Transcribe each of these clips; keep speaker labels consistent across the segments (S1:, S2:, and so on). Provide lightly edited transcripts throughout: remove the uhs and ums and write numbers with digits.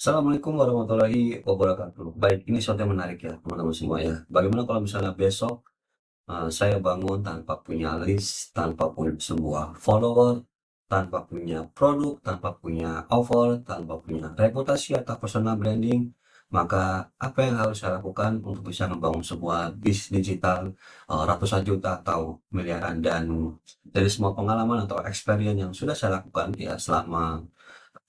S1: Assalamualaikum warahmatullahi wabarakatuh. Baik, ini sesuatu yang menarik ya teman-teman semua ya. Bagaimana kalau misalnya besok saya bangun tanpa punya list, tanpa punya sebuah follower, tanpa punya produk, tanpa punya offer, tanpa punya reputasi atau personal branding, maka apa yang harus saya lakukan untuk bisa membangun sebuah bisnis digital ratusan juta atau miliaran. Dan dari semua pengalaman atau experience yang sudah saya lakukan ya selama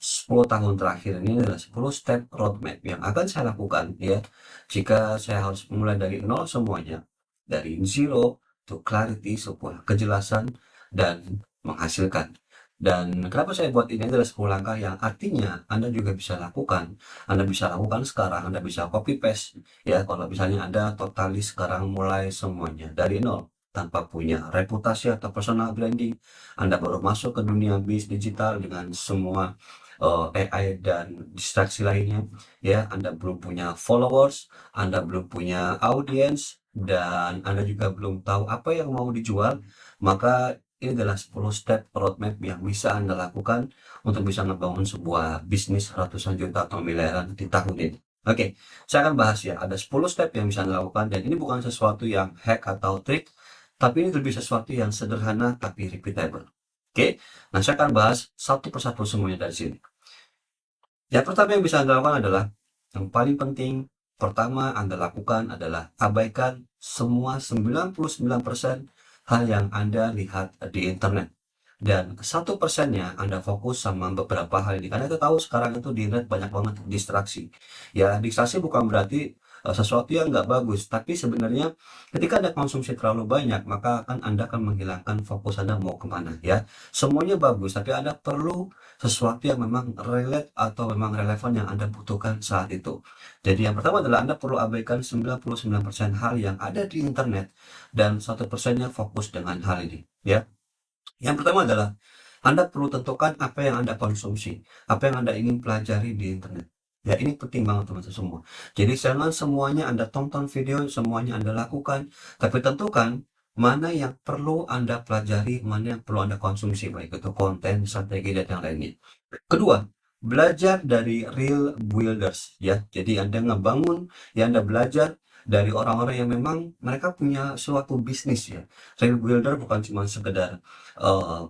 S1: 10 tahun terakhir ini adalah 10 step roadmap yang akan saya lakukan ya jika saya harus mulai dari nol semuanya, dari zero to clarity, sebuah kejelasan dan menghasilkan. Dan kenapa saya buat ini adalah 10 langkah yang artinya Anda juga bisa lakukan. Anda bisa lakukan sekarang, Anda bisa copy paste ya. Kalau misalnya Anda totalis sekarang mulai semuanya dari nol tanpa punya reputasi atau personal branding, Anda baru masuk ke dunia bisnis digital dengan semua AI dan distraksi lainnya ya. Anda belum punya followers, Anda belum punya audience, dan Anda juga belum tahu apa yang mau dijual, maka ini adalah 10 step roadmap yang bisa Anda lakukan untuk bisa ngebangun sebuah bisnis ratusan juta atau miliaran di tahun ini. Oke, saya akan bahas ya, ada 10 step yang bisa Anda lakukan, dan ini bukan sesuatu yang hack atau trik, tapi ini lebih sesuatu yang sederhana tapi repeatable. Oke, nah saya akan bahas satu persatu semuanya dari sini. Yang pertama yang bisa Anda lakukan adalah, yang paling penting, pertama Anda lakukan adalah abaikan semua 99% hal yang Anda lihat di internet. Dan 1%-nya Anda fokus sama beberapa hal ini. Karena kita tahu sekarang itu di internet banyak banget distraksi. Ya, distraksi bukan berarti sesuatu yang nggak bagus, tapi sebenarnya ketika Anda konsumsi terlalu banyak, maka Anda akan menghilangkan fokus Anda mau kemana ya. Semuanya bagus, tapi Anda perlu sesuatu yang memang relate atau memang relevan yang Anda butuhkan saat itu. Jadi yang pertama adalah Anda perlu abaikan 99% hal yang ada di internet, dan 1%-nya fokus dengan hal ini ya. Yang pertama adalah Anda perlu tentukan apa yang Anda konsumsi, apa yang Anda ingin pelajari di internet. Ya, ini penting banget teman-teman semua. Jadi jangan semuanya Anda tonton video, semuanya Anda lakukan, tapi tentukan mana yang perlu Anda pelajari, mana yang perlu Anda konsumsi, baik itu konten, strategi, dan yang lainnya. Kedua, belajar dari real builders ya. Jadi Anda ngebangun, ya Anda belajar dari orang-orang yang memang mereka punya suatu bisnis ya. Real builder bukan cuma sekedar eh,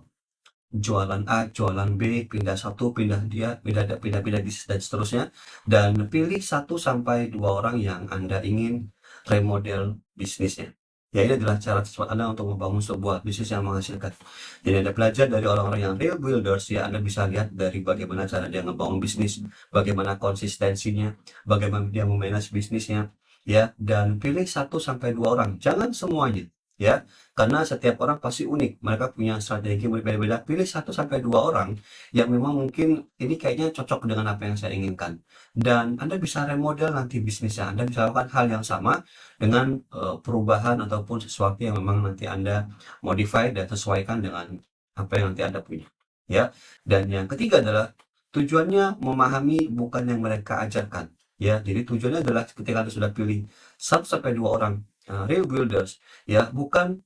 S1: jualan A, jualan B, pindah satu, pindah dia, pindah bisnis dan seterusnya. Dan pilih satu sampai dua orang yang Anda ingin remodel bisnisnya. Ya, ini adalah cara cepat Anda untuk membangun sebuah bisnis yang menghasilkan. Jadi Anda belajar dari orang-orang yang real builders ya, Anda bisa lihat dari bagaimana cara dia ngebangun bisnis, bagaimana konsistensinya, bagaimana dia memanage bisnisnya, ya, dan pilih satu sampai dua orang, jangan semuanya, ya. Karena setiap orang pasti unik, mereka punya strategi berbeda-beda. Pilih satu sampai dua orang yang memang mungkin ini kayaknya cocok dengan apa yang saya inginkan. Dan Anda bisa remodel nanti bisnisnya. Anda bisa lakukan hal yang sama dengan perubahan ataupun sesuatu yang memang nanti Anda modify dan sesuaikan dengan apa yang nanti Anda punya. Ya. Dan yang ketiga adalah tujuannya memahami, bukan yang mereka ajarkan. Ya, jadi tujuannya adalah ketika Anda sudah pilih satu sampai dua orang real builders, ya, bukan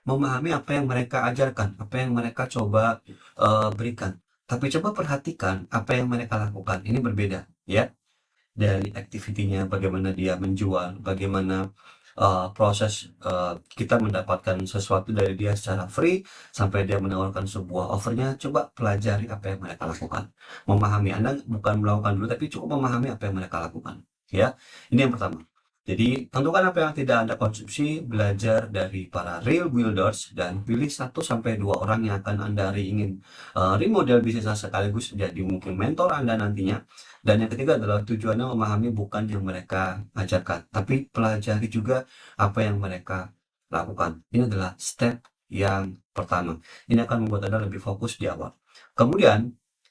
S1: memahami apa yang mereka ajarkan, apa yang mereka coba berikan. Tapi coba perhatikan apa yang mereka lakukan. Ini berbeda, ya. Dari aktivitinya, bagaimana dia menjual, bagaimana proses kita mendapatkan sesuatu dari dia secara free sampai dia menawarkan sebuah offernya. Coba pelajari apa yang mereka lakukan. Memahami, Anda bukan melakukan dulu, tapi cukup memahami apa yang mereka lakukan. Ya, ini yang pertama. Jadi, tentukan apa yang tidak Anda konsumsi, belajar dari para real builders, dan pilih satu sampai dua orang yang akan Anda ingin remodel bisnisnya, sekaligus jadi mungkin mentor Anda nantinya. Dan yang ketiga adalah tujuannya memahami, bukan yang mereka ajarkan, tapi pelajari juga apa yang mereka lakukan. Ini adalah step yang pertama. Ini akan membuat Anda lebih fokus di awal. Kemudian,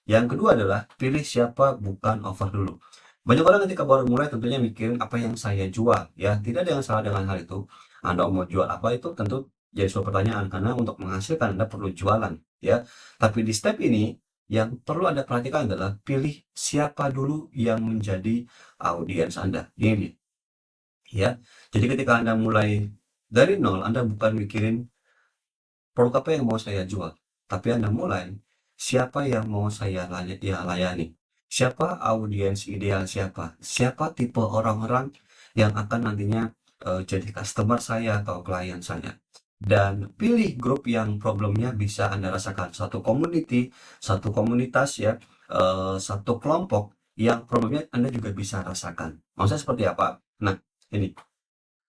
S1: yang kedua adalah pilih siapa, bukan offer dulu. Banyak orang ketika baru mulai tentunya mikirin apa yang saya jual, ya. Tidak ada yang salah dengan hal itu. Anda mau jual apa itu tentu jadi sebuah pertanyaan, karena untuk menghasilkan Anda perlu jualan, ya. Tapi di step ini yang perlu Anda perhatikan adalah pilih siapa dulu yang menjadi audiens Anda. Ini, ya. Jadi ketika Anda mulai dari nol, Anda bukan mikirin produk apa yang mau saya jual, tapi Anda mulai siapa yang mau saya layani. siapa audiens ideal siapa tipe orang-orang yang akan nantinya jadi customer saya atau klien saya. Dan pilih grup yang problemnya bisa Anda rasakan. Satu community, satu komunitas ya, satu kelompok yang problemnya Anda juga bisa rasakan. Maksudnya seperti apa? Nah, ini.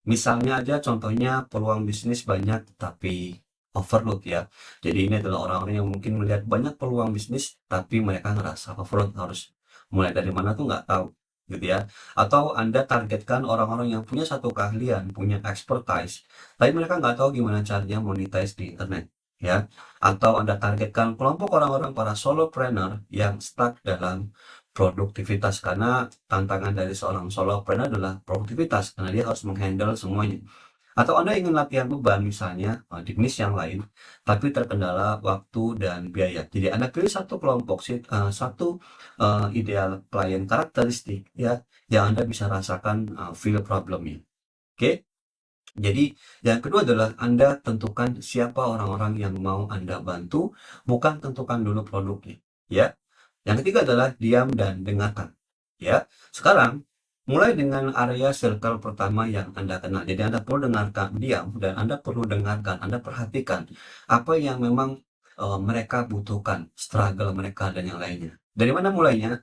S1: Misalnya aja contohnya peluang bisnis banyak tapi overload ya. Jadi ini adalah orang-orang yang mungkin melihat banyak peluang bisnis tapi mereka ngerasa overload, harus mulai dari mana tuh nggak tahu gitu ya. Atau Anda targetkan orang-orang yang punya satu keahlian, punya expertise, tapi mereka nggak tahu gimana caranya monetize di internet ya. Atau Anda targetkan kelompok orang-orang para solopreneur yang stuck dalam produktivitas, karena tantangan dari seorang solopreneur adalah produktivitas karena dia harus menghandle semuanya. Atau Anda ingin latihan beban misalnya di bisnis yang lain, tapi terkendala waktu dan biaya. Jadi Anda pilih satu kelompok satu ideal klien karakteristik ya yang Anda bisa rasakan feel problemnya. Oke? Jadi yang kedua adalah Anda tentukan siapa orang-orang yang mau Anda bantu, bukan tentukan dulu produknya. Ya. Yang ketiga adalah diam dan dengarkan. Ya. Sekarang mulai dengan area circle pertama yang Anda kenal. Jadi Anda perlu dengarkan, diam, dan Anda perlu dengarkan, Anda perhatikan apa yang memang mereka butuhkan, struggle mereka dan yang lainnya. Dari mana mulainya?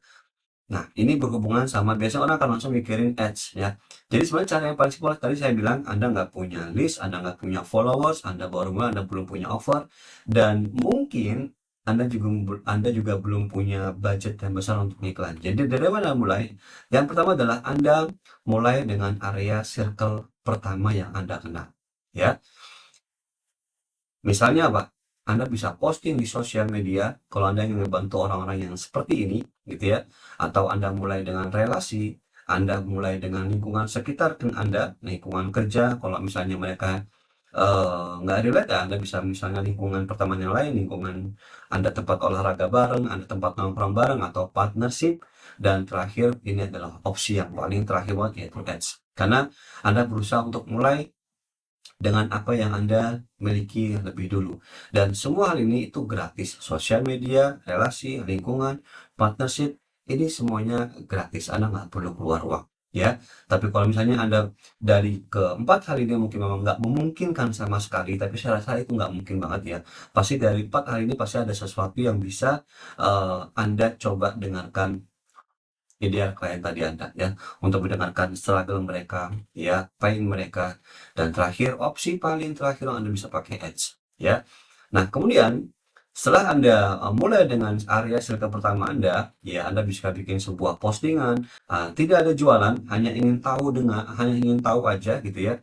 S1: Nah, ini berhubungan sama biasanya orang akan langsung mikirin ads ya. Jadi sebenarnya cara yang paling simpel tadi saya bilang, Anda nggak punya list, Anda nggak punya followers, Anda baru mulai, Anda belum punya offer, dan mungkin Anda juga belum punya budget yang besar untuk iklan. Jadi dari mana mulai? Yang pertama adalah Anda mulai dengan area circle pertama yang Anda kenal. Ya, misalnya apa? Anda bisa posting di sosial media kalau Anda ingin membantu orang-orang yang seperti ini, gitu ya. Atau Anda mulai dengan relasi, Anda mulai dengan lingkungan sekitar Anda, lingkungan kerja. Kalau misalnya mereka nggak relate ya, Anda bisa misalnya lingkungan pertemanan yang lain, lingkungan Anda tempat olahraga bareng, Anda tempat nongkrong bareng, atau partnership. Dan terakhir, ini adalah opsi yang paling terakhir banget, yaitu ads. Karena Anda berusaha untuk mulai dengan apa yang Anda miliki lebih dulu. Dan semua hal ini itu gratis. Sosial media, relasi, lingkungan, partnership, ini semuanya gratis. Anda nggak perlu keluar uang. Ya, tapi kalau misalnya Anda dari keempat hal ini mungkin memang nggak memungkinkan sama sekali, tapi saya rasa itu nggak mungkin banget ya. Pasti dari empat hal ini pasti ada sesuatu yang bisa Anda coba dengarkan ideal klien tadi Anda ya, untuk mendengarkan struggle mereka ya, pain mereka, dan terakhir opsi paling terakhir Anda bisa pakai ads ya. Nah, kemudian setelah Anda mulai dengan area circle pertama Anda ya, Anda bisa bikin sebuah postingan, tidak ada jualan, hanya ingin tahu aja gitu ya.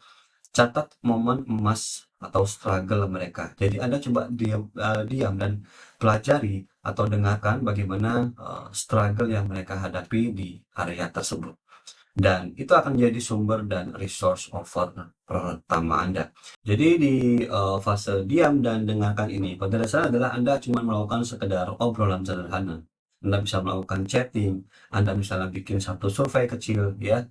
S1: Catat momen emas atau struggle mereka. Jadi Anda coba diam dan pelajari atau dengarkan bagaimana struggle yang mereka hadapi di area tersebut. Dan itu akan jadi sumber dan resource offer pertama Anda. Jadi di fase diam dan dengarkan ini, pada dasarnya adalah Anda cuma melakukan sekedar obrolan sederhana. Anda bisa melakukan chatting, Anda misalnya bikin satu survei kecil ya,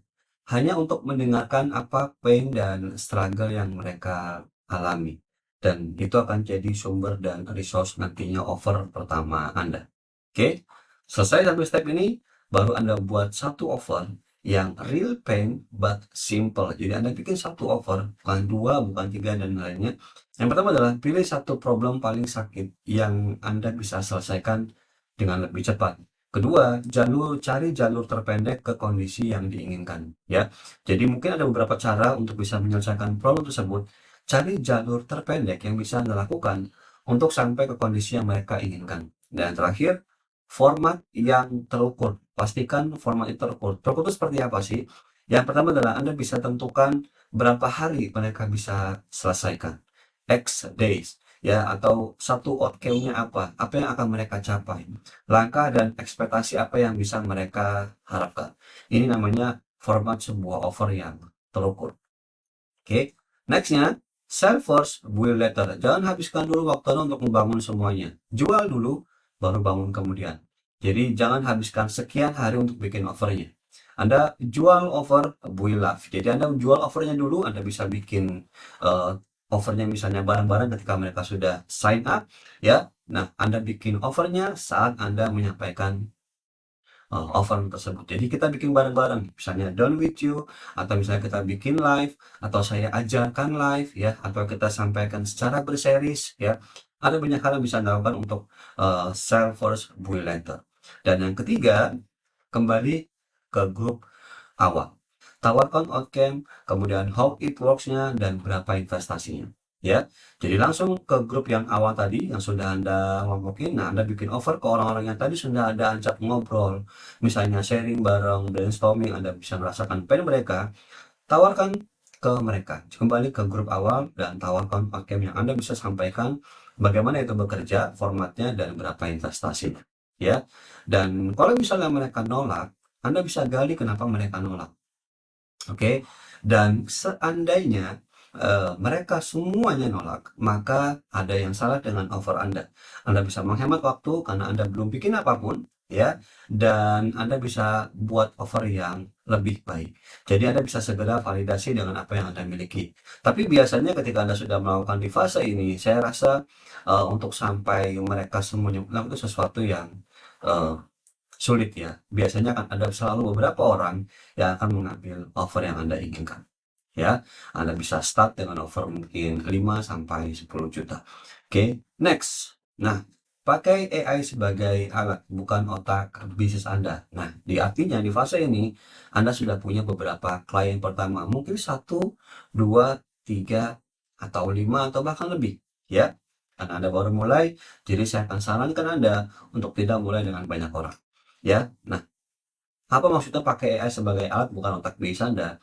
S1: hanya untuk mendengarkan apa pain dan struggle yang mereka alami. Dan itu akan jadi sumber dan resource nantinya offer pertama Anda. Oke, selesai sampai step ini, baru Anda buat satu offer yang real pain but simple. Jadi Anda bikin satu offer, bukan dua, bukan tiga, dan lainnya. Yang pertama adalah pilih satu problem paling sakit yang Anda bisa selesaikan dengan lebih cepat. Kedua, cari jalur terpendek ke kondisi yang diinginkan, ya. Jadi mungkin ada beberapa cara untuk bisa menyelesaikan problem tersebut. Cari jalur terpendek yang bisa Anda lakukan untuk sampai ke kondisi yang mereka inginkan. Dan terakhir, format yang terukur. Pastikan format itu terukur. Terukur itu seperti apa sih? Yang pertama adalah Anda bisa tentukan berapa hari mereka bisa selesaikan. X days ya, atau satu outcome-nya apa yang akan mereka capai, langkah dan ekspektasi apa yang bisa mereka harapkan. Ini namanya format sebuah offer yang terukur. Oke, nextnya, sell first, build later. Jangan habiskan dulu waktu untuk membangun semuanya. Jual dulu, baru bangun kemudian. Jadi jangan habiskan sekian hari untuk bikin offernya. Anda jual offer, build love. Jadi Anda jual offernya dulu, Anda bisa bikin uh, offernya misalnya barang-barang ketika mereka sudah sign up, ya. Nah, Anda bikin offernya saat Anda menyampaikan offer tersebut. Jadi kita bikin bareng-bareng, misalnya done with you, atau misalnya kita bikin live, atau saya ajarkan live ya, atau kita sampaikan secara berseries ya. Ada banyak hal yang bisa dilakukan untuk sell first, buy later. Dan yang ketiga, kembali ke grup awal. Tawarkan outcome, kemudian how it works-nya, dan berapa investasinya. Ya, jadi langsung ke grup yang awal tadi yang sudah Anda ngomongin. Nah, Anda bikin offer ke orang-orang yang tadi sudah Anda ajak ngobrol, misalnya sharing bareng, brainstorming, Anda bisa merasakan pain mereka, tawarkan ke mereka. Kembali ke grup awal dan tawarkan outcome yang Anda bisa sampaikan, bagaimana itu bekerja, formatnya, dan berapa investasinya. Ya, dan kalau misalnya mereka nolak, Anda bisa gali kenapa mereka nolak. Oke, dan seandainya mereka semuanya nolak, maka ada yang salah dengan offer Anda. Anda bisa menghemat waktu karena Anda belum bikin apapun, ya, dan Anda bisa buat offer yang lebih baik. Jadi Anda bisa segera validasi dengan apa yang Anda miliki. Tapi biasanya ketika Anda sudah melakukan di fase ini, saya rasa untuk sampai mereka semuanya melakukan sesuatu yang eh, sulit ya. Biasanya akan ada selalu beberapa orang yang akan mengambil offer yang Anda inginkan. Ya, Anda bisa start dengan offer mungkin 5 sampai 10 juta. Oke, next. Nah, pakai AI sebagai alat, bukan otak bisnis Anda. Nah, di artinya di fase ini Anda sudah punya beberapa klien pertama, mungkin satu, dua, tiga, atau lima, atau bahkan lebih. Ya, karena Anda baru mulai, jadi saya akan sarankan Anda untuk tidak mulai dengan banyak orang. Ya, nah, apa maksudnya pakai AI sebagai alat bukan otak bisnis Anda?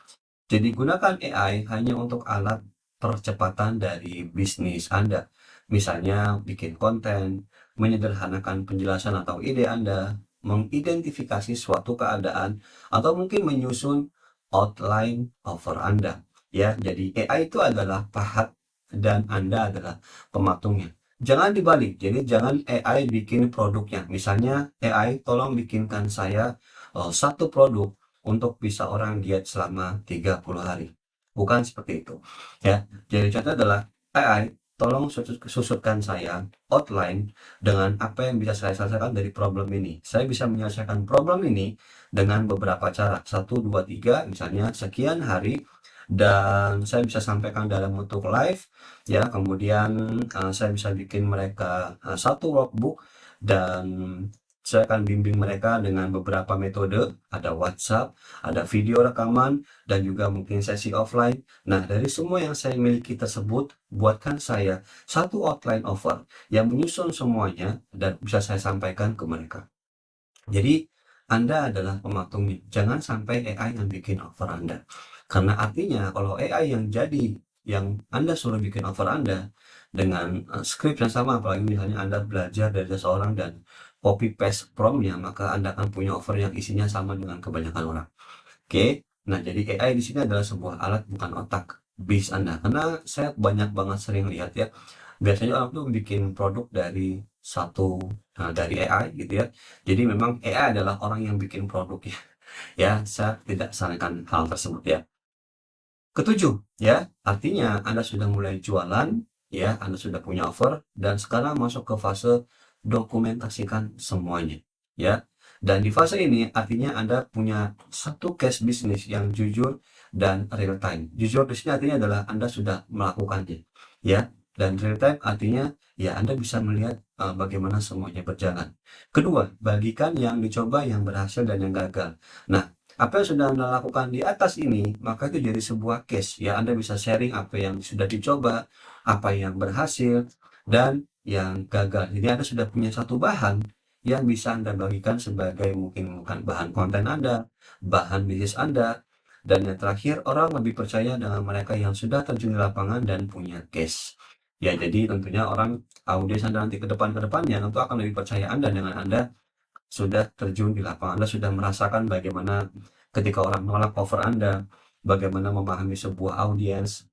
S1: Jadi gunakan AI hanya untuk alat percepatan dari bisnis Anda. Misalnya bikin konten, menyederhanakan penjelasan atau ide Anda, mengidentifikasi suatu keadaan, atau mungkin menyusun outline offer Anda. Ya, jadi AI itu adalah pahat dan Anda adalah pematungnya. Jangan dibalik, jadi jangan AI bikin produknya. Misalnya AI tolong bikinkan saya satu produk untuk bisa orang diet selama 30 hari. Bukan seperti itu. Ya. Jadi contoh adalah AI, tolong susutkan saya outline dengan apa yang bisa saya selesaikan dari problem ini. Saya bisa menyelesaikan problem ini dengan beberapa cara. Satu, dua, tiga, misalnya sekian hari, dan saya bisa sampaikan dalam bentuk live ya. Kemudian saya bisa bikin mereka satu workbook, dan saya akan bimbing mereka dengan beberapa metode, ada WhatsApp, ada video rekaman, dan juga mungkin sesi offline. Nah, dari semua yang saya miliki tersebut, buatkan saya satu outline offer yang menyusun semuanya dan bisa saya sampaikan ke mereka. Jadi, Anda adalah pematungnya. Jangan sampai AI yang bikin offer Anda. Karena artinya kalau AI yang Anda suruh bikin offer Anda dengan script yang sama, apalagi misalnya Anda belajar dari seseorang dan copy paste promptnya, maka Anda akan punya offer yang isinya sama dengan kebanyakan orang. Oke. Nah, jadi AI di sini adalah sebuah alat bukan otak bis Anda. Karena saya banyak banget sering lihat ya, biasanya orang tuh bikin produk dari dari AI gitu ya. Jadi memang AI adalah orang yang bikin produk ya. Ya, saya tidak sarankan hal tersebut ya. Ketujuh, ya, artinya Anda sudah mulai jualan, ya, Anda sudah punya offer, dan sekarang masuk ke fase dokumentasikan semuanya, ya. Dan di fase ini artinya Anda punya satu case bisnis yang jujur dan real time. Jujur di sini artinya adalah Anda sudah melakukannya, ya. Dan real time artinya ya Anda bisa melihat bagaimana semuanya berjalan. Kedua, bagikan yang dicoba, yang berhasil, dan yang gagal. Nah, apa yang sudah Anda lakukan di atas ini, maka itu jadi sebuah case. Ya, Anda bisa sharing apa yang sudah dicoba, apa yang berhasil, dan yang gagal. Jadi Anda sudah punya satu bahan yang bisa Anda bagikan sebagai mungkin bukan bahan konten Anda, bahan bisnis Anda, dan yang terakhir, orang lebih percaya dengan mereka yang sudah terjun di lapangan dan punya case. Ya, jadi tentunya audiens Anda nanti ke depannya tentu akan lebih percaya Anda dengan Anda sudah terjun di lapangan. Anda sudah merasakan bagaimana ketika orang menolak offer Anda, bagaimana memahami sebuah audiens,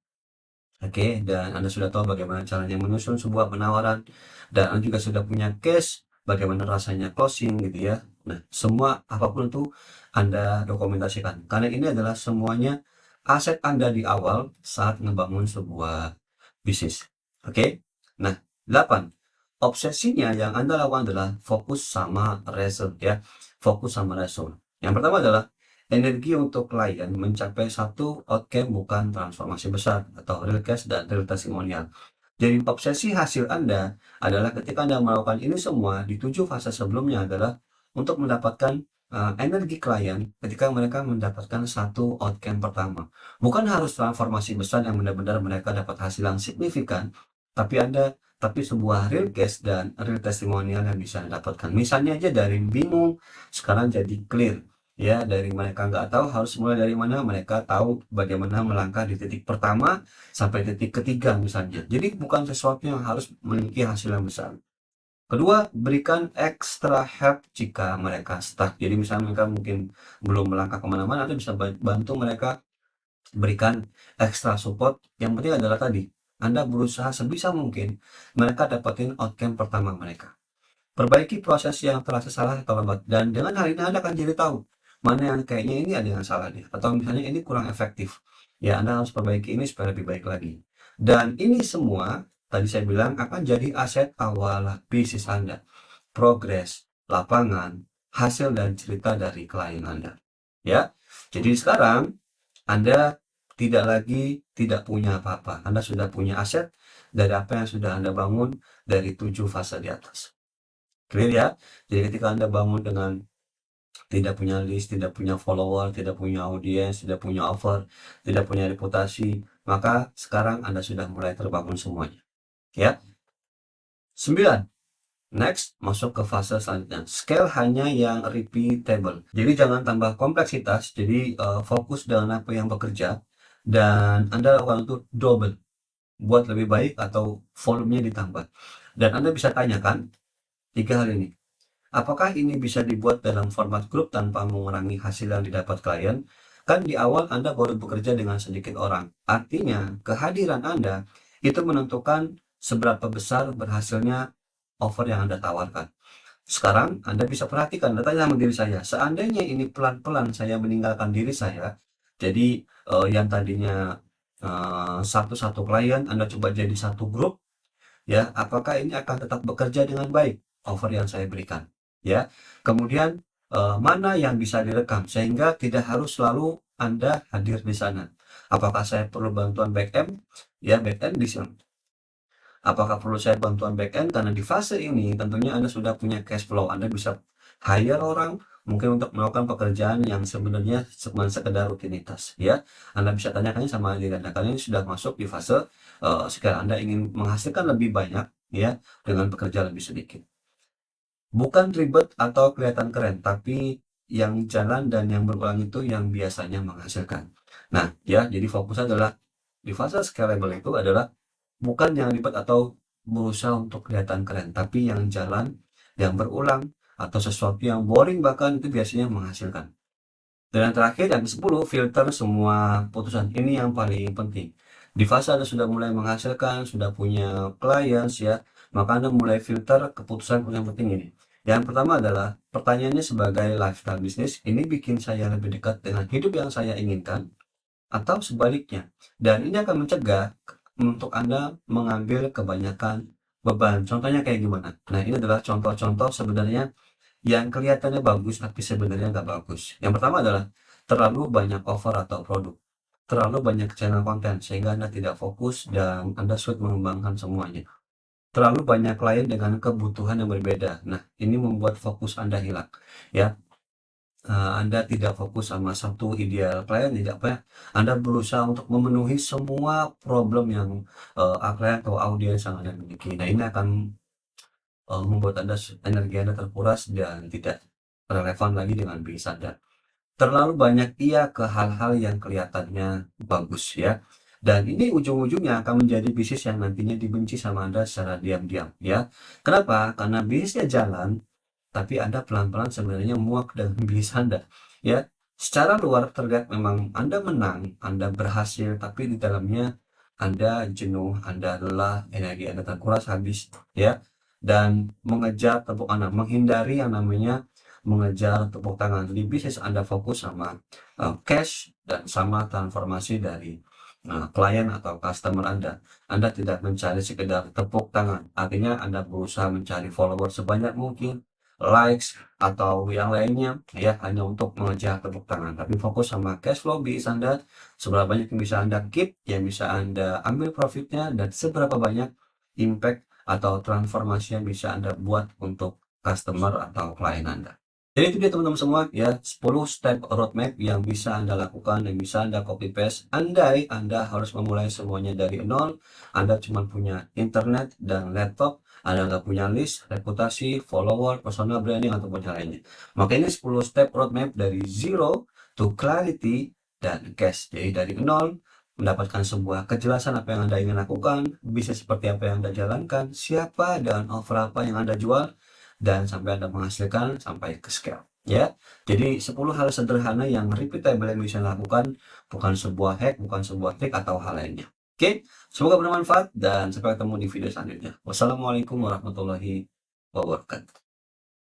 S1: oke, dan Anda sudah tahu bagaimana caranya menyusun sebuah penawaran, dan Anda juga sudah punya case, bagaimana rasanya closing gitu ya. Nah, semua apapun itu Anda dokumentasikan. Karena ini adalah semuanya aset Anda di awal saat ngebangun sebuah bisnis. Oke? Nah, 8. Obsesinya yang Anda lakukan adalah fokus sama result ya. fokus sama respon. Yang pertama adalah energi untuk klien mencapai satu outcome bukan transformasi besar atau real cash dan real testimonial. Jadi obsesi hasil Anda adalah ketika Anda melakukan ini semua di 7 fase sebelumnya adalah untuk mendapatkan energi klien ketika mereka mendapatkan satu outcome pertama. Bukan harus transformasi besar yang benar-benar mereka dapat hasil yang signifikan, tapi sebuah real case dan real testimonial yang bisa didapatkan. Misalnya aja dari bingung sekarang jadi clear. Ya, dari mereka nggak tahu harus mulai dari mana, mereka tahu bagaimana melangkah di titik pertama sampai titik ketiga misalnya. Jadi bukan sesuatu yang harus memiliki hasil yang besar. Kedua, berikan extra help jika mereka stuck. Jadi misalnya mereka mungkin belum melangkah kemana-mana, Anda bisa bantu mereka, berikan extra support. Yang penting adalah tadi, Anda berusaha sebisa mungkin mereka dapetin outcome pertama mereka. Perbaiki proses yang terasa salah atau lambat. Dan dengan hal ini Anda akan jadi tahu mana yang kayaknya ini ada yang salah deh. Atau misalnya ini kurang efektif. Ya, Anda harus perbaiki ini supaya lebih baik lagi. Dan ini semua, tadi saya bilang, akan jadi aset awal bisnis Anda. Progres, lapangan, hasil dan cerita dari klien Anda. Ya, jadi sekarang Anda tidak punya apa-apa. Anda sudah punya aset dari apa yang sudah Anda bangun dari 7 fase di atas. Clear ya? Jadi ketika Anda bangun dengan tidak punya list, tidak punya follower, tidak punya audiens, tidak punya offer, tidak punya reputasi, maka sekarang Anda sudah mulai terbangun semuanya. Ya. 9. Next, masuk ke fase selanjutnya. Scale hanya yang repeatable. Jadi jangan tambah kompleksitas, jadi fokus dengan apa yang bekerja, dan Anda lakukan itu double, buat lebih baik atau volumenya ditambah. Dan Anda bisa tanyakan 3 hal ini. Apakah ini bisa dibuat dalam format grup tanpa mengurangi hasil yang didapat klien? Kan di awal Anda baru bekerja dengan sedikit orang. Artinya, kehadiran Anda itu menentukan seberapa besar berhasilnya offer yang Anda tawarkan. Sekarang Anda bisa perhatikan, Anda tanya sama diri saya, seandainya ini pelan-pelan saya meninggalkan diri saya, jadi yang tadinya satu-satu klien, Anda coba jadi satu grup, ya, apakah ini akan tetap bekerja dengan baik offer yang saya berikan? Ya, kemudian mana yang bisa direkam sehingga tidak harus selalu Anda hadir di sana. Apakah saya perlu bantuan back end? Ya, back end di sana. Apakah perlu saya bantuan back end? Karena di fase ini tentunya Anda sudah punya cash flow. Anda bisa hire orang mungkin untuk melakukan pekerjaan yang sebenarnya cuma sekedar rutinitas. Ya, Anda bisa tanyakannya sama diri Anda. Kalian sudah masuk di fase sekarang Anda ingin menghasilkan lebih banyak, ya, dengan bekerja lebih sedikit. Bukan ribet atau kelihatan keren, tapi yang jalan dan yang berulang itu yang biasanya menghasilkan. Nah, ya, jadi fokus adalah di fase scalable itu adalah bukan yang ribet atau berusaha untuk kelihatan keren, tapi yang jalan, yang berulang, atau sesuatu yang boring bahkan itu biasanya menghasilkan. Dan yang terakhir, yang ke-10, filter semua putusan. Ini yang paling penting. Di fase Anda sudah mulai menghasilkan, sudah punya clients ya, maka Anda mulai filter keputusan yang penting ini. Yang pertama adalah pertanyaannya sebagai lifestyle bisnis, ini bikin saya lebih dekat dengan hidup yang saya inginkan atau sebaliknya. Dan ini akan mencegah untuk Anda mengambil kebanyakan beban. Contohnya kayak gimana? Nah, ini adalah contoh-contoh sebenarnya yang kelihatannya bagus tapi sebenarnya nggak bagus. Yang pertama adalah terlalu banyak offer atau produk, terlalu banyak channel konten sehingga Anda tidak fokus dan Anda sulit mengembangkan semuanya. Terlalu banyak klien dengan kebutuhan yang berbeda. Nah, ini membuat fokus Anda hilang. Ya, Anda tidak fokus sama satu ideal klien, tidak apa ya, Anda berusaha untuk memenuhi semua problem yang klien atau audiens yang Anda miliki. Nah, ini akan membuat energi Anda terkuras dan tidak relevan lagi dengan bisnis Anda. Terlalu banyak iya ke hal-hal yang kelihatannya bagus ya. Dan ini ujung-ujungnya akan menjadi bisnis yang nantinya dibenci sama Anda secara diam-diam ya. Kenapa? Karena bisnisnya jalan, tapi Anda pelan-pelan sebenarnya muak dengan bisnis Anda ya. Secara luar terlihat memang Anda menang, Anda berhasil, tapi di dalamnya Anda jenuh, Anda lelah, energi Anda terkuras habis ya. Dan mengejar tepuk tangan, menghindari yang namanya mengejar tepuk tangan. Di bisnis Anda fokus sama cash dan sama transformasi dari klien atau customer Anda. Anda tidak mencari sekedar tepuk tangan. Artinya Anda berusaha mencari follower sebanyak mungkin, likes, atau yang lainnya ya, hanya untuk mengejar tepuk tangan, tapi fokus sama cash flow bisnis Anda, seberapa banyak yang bisa Anda keep, yang bisa Anda ambil profitnya, dan seberapa banyak impact atau transformasi yang bisa Anda buat untuk customer atau klien Anda. Jadi itu dia teman-teman semua ya, 10 step roadmap yang bisa Anda lakukan dan bisa Anda copy paste. Andai Anda harus memulai semuanya dari nol, Anda cuma punya internet dan laptop, Anda nggak punya list, reputasi, follower, personal branding, ataupun yang lainnya. Maka ini 10 step roadmap dari zero to clarity dan cash. Jadi dari nol, mendapatkan sebuah kejelasan apa yang Anda ingin lakukan, bisnis seperti apa yang Anda jalankan, siapa dan offer apa yang Anda jual, dan sampai Anda menghasilkan sampai ke scale. Ya, jadi 10 hal sederhana yang repeatable yang bisa dilakukan, bukan sebuah hack, bukan sebuah trik atau hal lainnya. Oke, semoga bermanfaat dan sampai ketemu di video selanjutnya. Wassalamualaikum warahmatullahi wabarakatuh.